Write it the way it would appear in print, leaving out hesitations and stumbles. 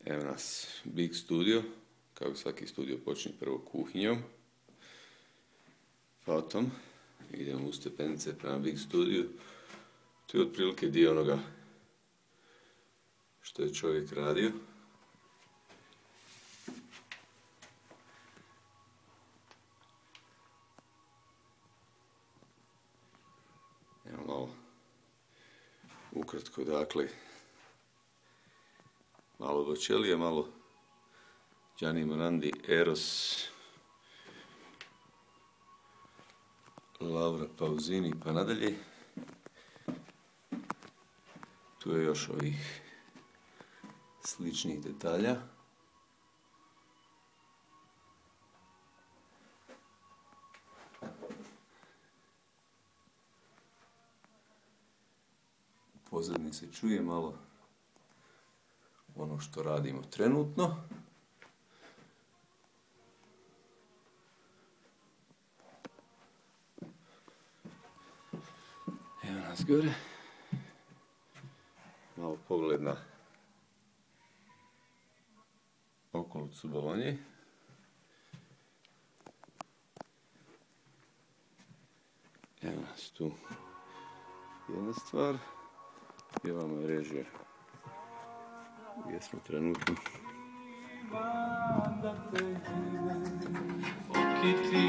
Evo nas, Big Studio, kako svaki studio počne prvo kuhinjom, potom idemo u stepenice prema Big Studio. To je otprilike dio onoga što je čovjek radio. Evo malo ukratko, dakle, malo Bocelija, malo Gianni Morandi, Eros, Laura Pausini pa nadalje. Tu je još ovih sličnih detalja. U pozadini se čuje malo ono što radimo trenutno. Evo nas gore. Malo pogled na okolicu Bolonje. Evo nas tu jedna stvar. I ovamo je režija. Gdje smo trenutno? Occhi ti